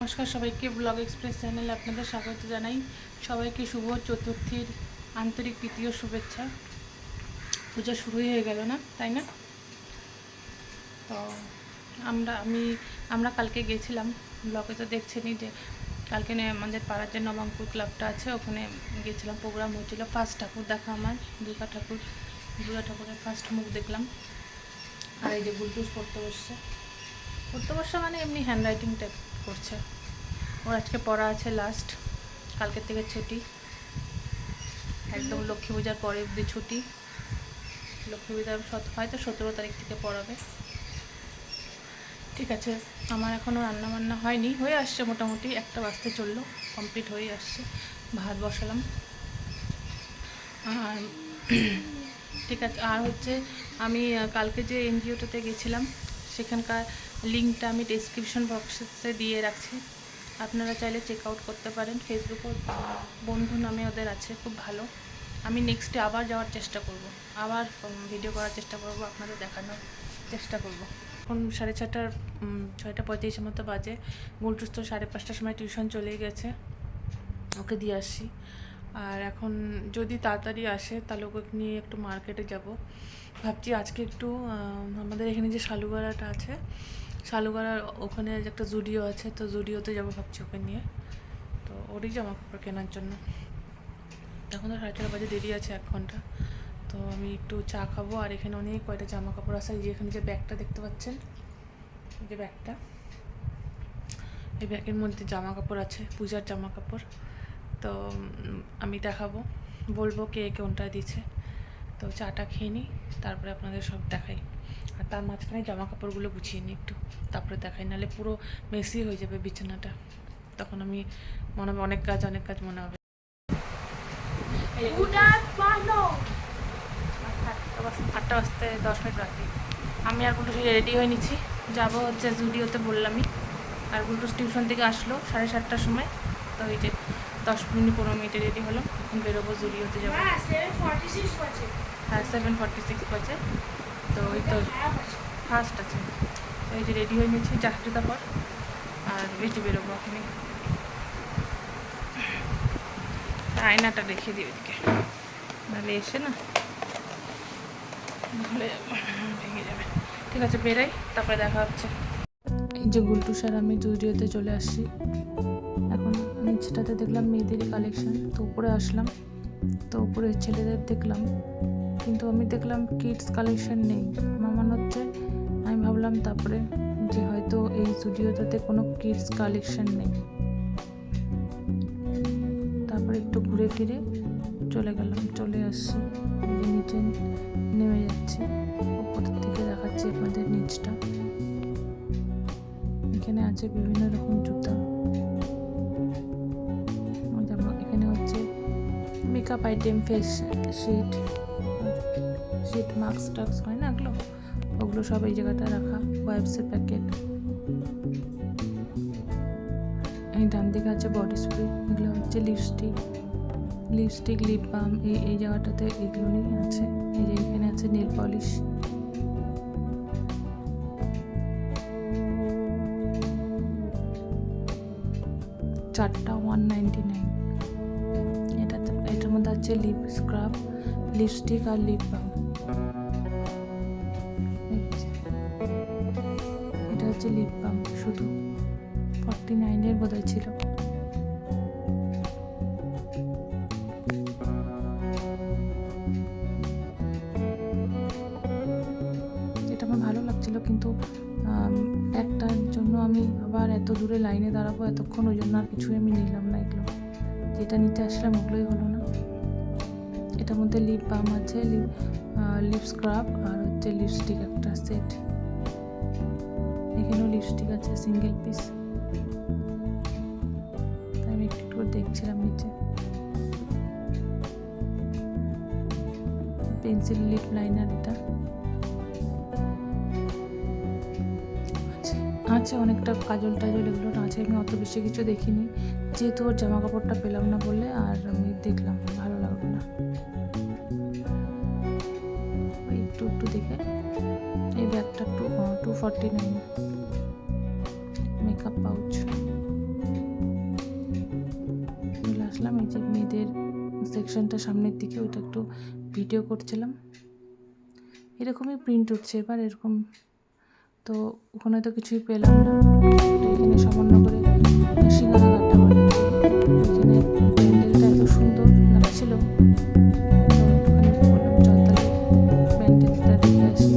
নমস্কার সবাইকে, blog express চ্যানেলে আপনাদের স্বাগত জানাই। সবাইকে শুভ চতুর্থীর আন্তরিক প্রীতীয় শুভেচ্ছা। পূজা শুরুই হয়ে গেল না, তাই না? তো আমরা কালকে গেছিলাম, ব্লগে তো দেখছেনই যে কালকে আমাদের পাড়ার যে নবাঙ্কুর ক্লাবটা আছে ওখানে গেছিলাম, প্রোগ্রাম হয়েছিল। ফার্স্ট ঠাকুর দেখা আমার, দুর্গা ঠাকুরের ফার্স্ট মুখ দেখলাম। আর এই যে বুলটুস পড়তে বসছে মানে এমনি হ্যান্ড রাইটিং টাইপ করছে। ওর আজকে পড়া আছে লাস্ট, কালকের থেকে ছুটি, একদম লক্ষ্মী পূজার পরে অবধি ছুটি। লক্ষ্মী পূজার হয়তো 17 তারিখ থেকে পড়াবে। ঠিক আছে, আমার এখনও রান্নাবান্না হয়নি, হয়ে আসছে মোটামুটি, 1টা বাজতে চললো, কমপ্লিট হয়ে আসছে। ভাত বসালাম। আর ঠিক আছে, আর হচ্ছে আমি কালকে যে এনজিওটাতে গেছিলাম সেখানকার লিঙ্কটা আমি ডেসক্রিপশন বক্সে দিয়ে রাখছি, আপনারা চাইলে চেক আউট করতে পারেন। ফেসবুকে বন্ধু নামে ওদের আছে, খুব ভালো। আমি নেক্সটে আবার যাওয়ার চেষ্টা করব, আবার ভিডিও করার চেষ্টা করব, আপনাদের দেখানোর চেষ্টা করব। এখন 6:30, 6:35 মতো বাজে। গুলটুস তো 5:30টার সময় টিউশন চলে গেছে, ওকে দিয়ে আসি। আর এখন যদি তাড়াতাড়ি আসে তাহলে ওকে নিয়ে একটু মার্কেটে যাব ভাবছি। আজকে একটু আমাদের এখানে যে শালুগড়াটা আছে, শালুগড়ার ওখানে একটা জুডিও আছে, তো জুডিওতে যাবো ভাবছি ওকে নিয়ে। তো ওরই জামা কাপড় কেনার জন্য। এখন তো 4:30 বাজে, দেরি আছে 1 ঘন্টা। তো আমি একটু চা খাবো। আর এখানে অনেক কয়টা জামা কাপড় আছে। এই যে এখানে যে ব্যাগটা দেখতে পাচ্ছেন, এই যে ব্যাগটা, এই ব্যাগের মধ্যে জামা কাপড় আছে, পূজার জামা কাপড়। তো আমি দেখাবো, বলবো কে কোনটা দিচ্ছে। তো চাটা খেয়ে নিই, তারপরে আপনাদের সব দেখাই। আর তার মাঝখানে জামা কাপড়গুলো গুছিয়ে নিই একটু, তারপরে দেখাই, নাহলে পুরো মেসি হয়ে যাবে বিছানাটা। তখন আমি মনে হবে অনেক কাজ মনে হবে। 8টা বাজতে 10 মিনিট বাকি। আমি আর গুলটুস রেডি হয়ে নিচ্ছি, যাবো হচ্ছে জুডিওতে, বললামই। আর গুলটুস টিউশন থেকে আসলো 7:30টার সময়। তো এই যে 10-15 মিনিটে রেডি হলাম, এখন বেরোবো, জুডিওতে যাবো। হ্যাঁ, 7:46 বাজে। তো ওই তো ফার্স্ট আছে। তো এই যে রেডি হয়ে নিচ্ছি, চাকরিটা পর আর এই যে বেরোবো এখনই। আয়নাটা রেখে দিই ওইদিকে, নাহলে এসে না ভেঙে যাবে। ঠিক আছে, বেরাই, তারপরে দেখা হচ্ছে। এই যে গুলটুস আর আমি জুডিওতে চলে আসছি। এখন নিচটাতে দেখলাম মেয়েদেরই কালেকশন, তো উপরে আসলাম। তো উপরে ছেলেদের দেখলাম, কিন্তু আমি দেখলাম কিডস কালেকশন নেই। আমার মনে হচ্ছে, আমি ভাবলাম তারপরে যে হয়তো এই জুডিওটাতে কোনো কিডস কালেকশন নেই। তারপরে একটু ঘুরে ফিরে চলে আসছি। নিচে নেমে যাচ্ছি, উপরের থেকে দেখাচ্ছি আপনাদের নিচটা। এখানে আছে বিভিন্ন রকম জুতা, যেমন এখানে হচ্ছে makeup item, face sheet mask টাক্স হয় না, ওগুলো সব এই জায়গাটা রাখা। ওয়াইপসের প্যাকেট, এই ডান দিকে আছে বডি স্প্রে, এগুলো হচ্ছে লিপস্টিক, লিপ বাম, এই জায়গাটাতে এগুলো নিয়ে আছে। এই যে এখানে আছে নেল পলিশ। চারটা 199। এটার মধ্যে আছে লিপ স্ক্রাব, লিপস্টিক আর লিপ বাম। এটা হচ্ছে লিপ বাম, শুধু 49 বোধহয় ছিল। এটা আমার ভালো লাগছিল, কিন্তু একটার জন্য আমি আবার এত দূরে লাইনে দাঁড়াবো এতক্ষণ, ওই জন্য আর কিছুই আমি নিলাম না। এগুলো যেটা নিতে আসলাম ওগুলোই হলো না। এটার মধ্যে লিপ বাম আছে, লিপ স্ক্রাব, আর হচ্ছে লিপস্টিক একটা সেট। এখানেও লিপস্টিক আছে সিঙ্গেল পিস। তাই আমি একটু দেখছিলাম নিচে। পেন্সিল লিপ লাইনার, এটা আছে অনেকটা, কাজল এগুলো আছে। আমি অত বেশি কিছু দেখিনি, যেহেতু ওর জামা কাপড়টা পেলাম না বলে আর আমি দেখলাম, ভালো লাগলো না। একটু দেখে এই ব্যাগটা 249। মেকআপ পাউচ, গেছিলাম, এই যে মেয়েদের সেকশনটা সামনের দিকে, ওইটা একটু ভিডিও করছিলাম। এরকমই প্রিন্ট উঠছে এবার, এরকম। তো ওখানে তো কিছুই পেলাম না, তো এখানে সামান্যগরে সিঙ্গারা ঘাটটা বলে, এখানে প্যান্ডেলটা এত সুন্দর লাগছিল, তো একটুখানি বললাম চল তাহলে প্যান্ডেলটা দেখে আসি।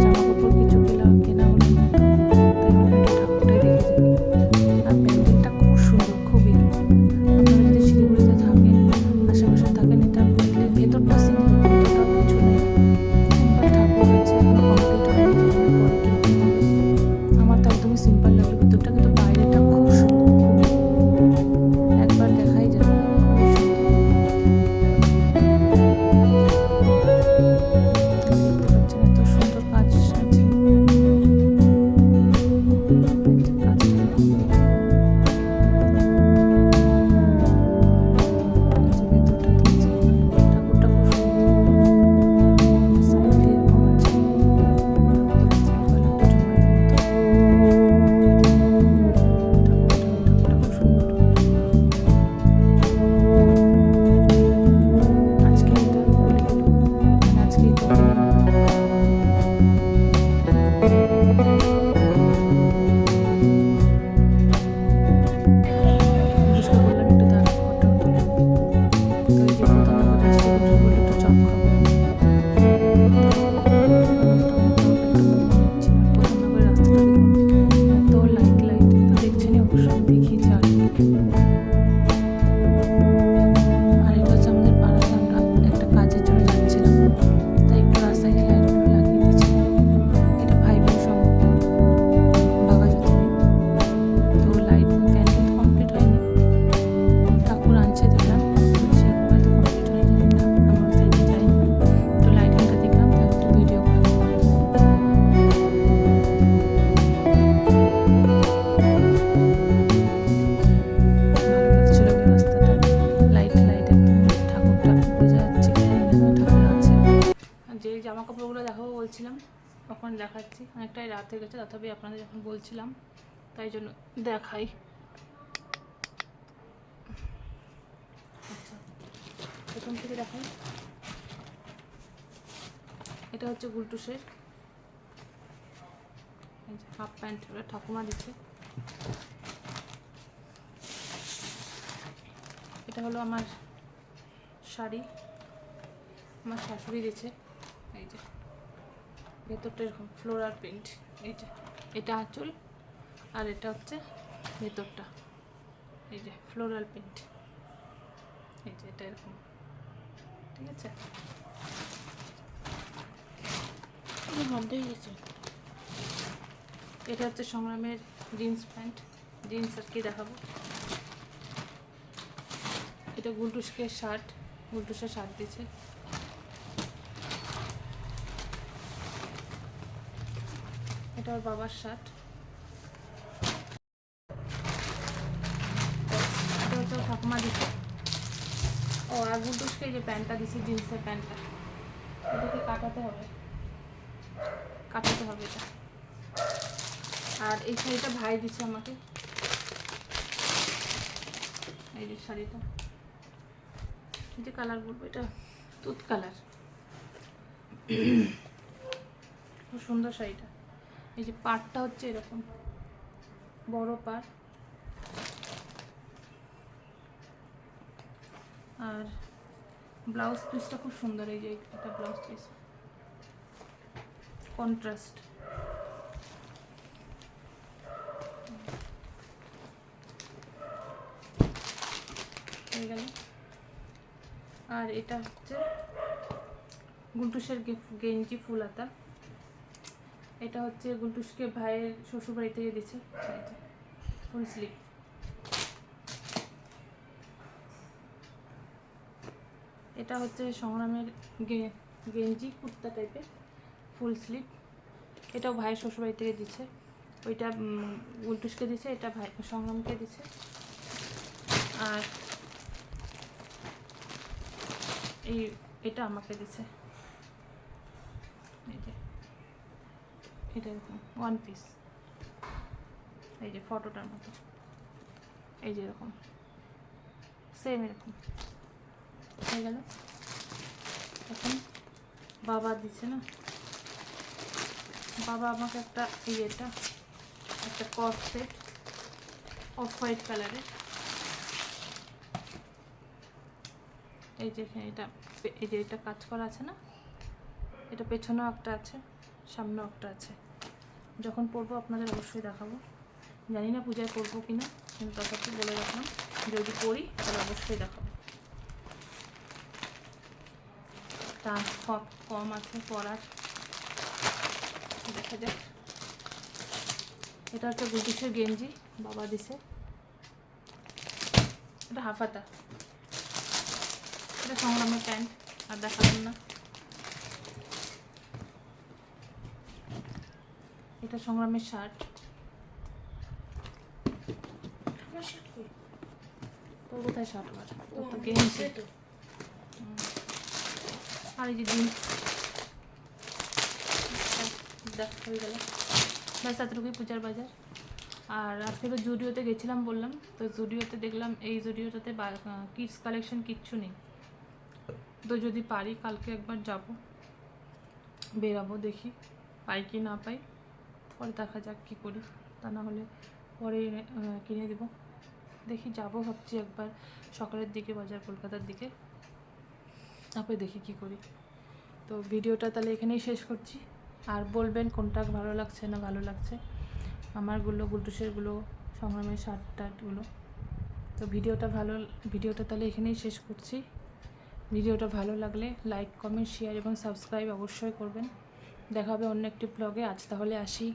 জামা কাপড় কিছু কেনা হলো না, তাই বললাম একটু ঠাকুরটাই দেখে যাই। আর প্যান্ডেলটা খুব সুন্দর, খুবই। আপনারা যদি শিলিগুড়িতে থাকেন, আশেপাশে থাকেন, এটা ভেতরটা সিম্পল, অতটাও কিছু নেই, সিম্পল ঠাকুর হয়েছে, এখনো কমপ্লিট হয়নি, জানি না পরে কীরকম হবে। আমার তো একদমই সিম্পল লাগলো ভেতরটা, কিন্তু বাইরেটা খুব সুন্দর, খুবই। একবার দেখাই যাবে, খুবই সুন্দর। দেখতে পাচ্ছেন এত সুন্দর কাজ আছে, কাজটা এরকম। ভেতরটা তো সিম্পল, ঠাকুরটা খুব সুন্দর। সাইড দিয়ে এরকম আছে, ঠাকুরের সিম্পল একটা ঝুমারের মতো। ঠাকুরটা খুব সুন্দর। আজকে এটা খুলে দিল, মানে আজকেই তো ওপেনিং হলো। কুটুসকে বললাম একটু দাঁড়া, ফটো তুলে। তো এই যে প্রধাননগরে আসছে, কুটুস বললো একটু চপ খাবো। তো মোটামুটি একটা মোমো নিচ্ছি। আর প্রধাননগরের রাস্তাটা দেখুন, এত লাইট লাইট, তো দেখছেনই অবশ্য, আমি দেখিয়েছি আগে। আর এটা হচ্ছে আমাদের পাড়াতে, আমরা একটা কাজের জন্য যাচ্ছিলাম, তাই একটু রাস্তায় যে লাইটগুলো লাগিয়ে দিয়েছি। এটা ভাইবোন সঙ্গ, বাঘাযতীনে। তো লাইট প্যান্ডেল কমপ্লিট হয়নি, ঠাকুর আনছে দেখলাম, বলছে হয়তো কমপ্লিট হয়ে জানি না। আমরা ওই সাইডে যাই, একটু লাইটিংটা দেখলাম, তো একটু ভিডিও করে দিলাম। ভালো লাগছিল ওই রাস্তাটা, লাইট লাইট একদম। ঠাকুরটা বোঝা যাচ্ছে কি জানি না, ঠাকুর আছে। যে জামা কাপড়গুলো দেখাবো বলছিলাম, তখন দেখাচ্ছি। অনেকটাই রাত হয়ে গেছে, তথাপি আপনাদের যখন বলছিলাম তাই জন্য দেখাই। আচ্ছা, প্রথম থেকে দেখাই। এটা হচ্ছে গুলটুসের, এই যে হাফ প্যান্ট, ওটা ঠাকুমা দিচ্ছে। এটা হলো আমার শাড়ি, আমার শাশুড়ি দিয়েছে। এই যে ভেতরটা এরকম ফ্লোরাল প্রিন্ট, এই যে এটা আঁচল, আর এটা হচ্ছে ভেতরটা, এই যে ফ্লোরাল প্রিন্ট, এই যে এটা এরকম, ঠিক আছে। বন্ধ হয়ে গেছে। এটা হচ্ছে সংগ্রামের জিন্স প্যান্ট, জিন্স আর কি দেখাবো। এটা গুলটুসকে শার্ট, গুলটুসের শার্ট দিয়েছে। এটা ওর বাবার শার্ট। এটা হচ্ছে ওর ঠাকুমা দিচ্ছে। ও আর গুলটুসকে এই যে প্যান্টটা দিচ্ছে, জিন্সের প্যান্টটা, এটাকে কাটাতে হবে, কাটাতে হবে এটা। আর এই শাড়িটা ভাই দিচ্ছে আমাকে, এই যে শাড়িটা, এই যে কালার বলবো, এটা তুত কালার, খুব সুন্দর শাড়িটা। এই যে পাড়টা হচ্ছে এরকম বড় পাড়, আর ব্লাউজ পিসটা খুব সুন্দর, এই যে এটা ব্লাউজ পিস, কন্ট্রাস্ট। হয়ে গেল। আর এটা হচ্ছে গুলটুসের গেঞ্জি ফুল হাতা, এটা হচ্ছে গুলটুসকে ভাইয়ের শ্বশুরবাড়ি থেকে দিচ্ছে, ফুল স্লিভ। এটা হচ্ছে সংগ্রামের গেঞ্জি কুর্তা টাইপের, ফুল স্লিভ, এটাও ভাইয়ের শ্বশুরবাড়ি থেকে দিচ্ছে। ওইটা গুলটুসকে দিচ্ছে, এটা ভাই সংগ্রামকে দিচ্ছে। আর এটা আমাকে দিচ্ছে, এই যে এটা এরকম ওয়ান পিস, এই যে ফটোটার মতো, এই যে এরকম সেম এরকম হয়ে গেল। এখন বাবা দিছে না, বাবা আমাকে একটা একটা কট সেট অফ হোয়াইট কালারের, এই যে এটা কাজ করা আছে না, এটা পেছনেও একটা আছে, সামনেও একটা আছে। যখন পরবো আপনাদের অবশ্যই দেখাবো। জানি না পূজায় পরবো কিনা, কিন্তু তথাপি বলে রাখলাম যদি পরি তাহলে অবশ্যই দেখাবো। তার কম আছে পরার, দেখা যাক। এটা হচ্ছে ব্রিটিশের গেঞ্জি, বাবা দিছে। এটা হাফাতা, এটা সংগ্রামের প্যান্ট, আর দেখালাম না। এটা সংগ্রামের শার্ট। তোর কোথায় শার্ট? আর তোর তো গেঞ্জি। আর এই যে জিন্স, দেখ হয়ে গেল। ব্যাস এতটুকুই পূজার বাজার। আর আজকে তো জুডিওতে গেছিলাম বললাম, তো জুডিওতে দেখলাম এই জুডিওটাতে কিডস কালেকশন কিচ্ছু নেই। তো যদি পারি কালকে একবার যাব, বেরাবো, দেখি পাই কি না পাই, পরে দেখা যাক কী করি। তা না হলে পরে কিনে দেবো। দেখি যাব ভাবছি একবার সকালের দিকে বাজার, কলকাতার দিকে, তারপরে দেখি কি করি। তো ভিডিওটা তাহলে এখানেই শেষ করছি। আর বলবেন কোনটা ভালো লাগছে না ভালো লাগছে, আমারগুলো, গুলটুসেরগুলো, সংগ্রামের শার্ট টার্টগুলো। তো ভিডিওটা তাহলে এখানেই শেষ করছি। ভিডিওটা ভালো লাগলে লাইক, কমেন্ট, শেয়ার এবং সাবস্ক্রাইব অবশ্যই করবেন। দেখা হবে অন্য একটি ব্লগে। আজ তাহলে আসি।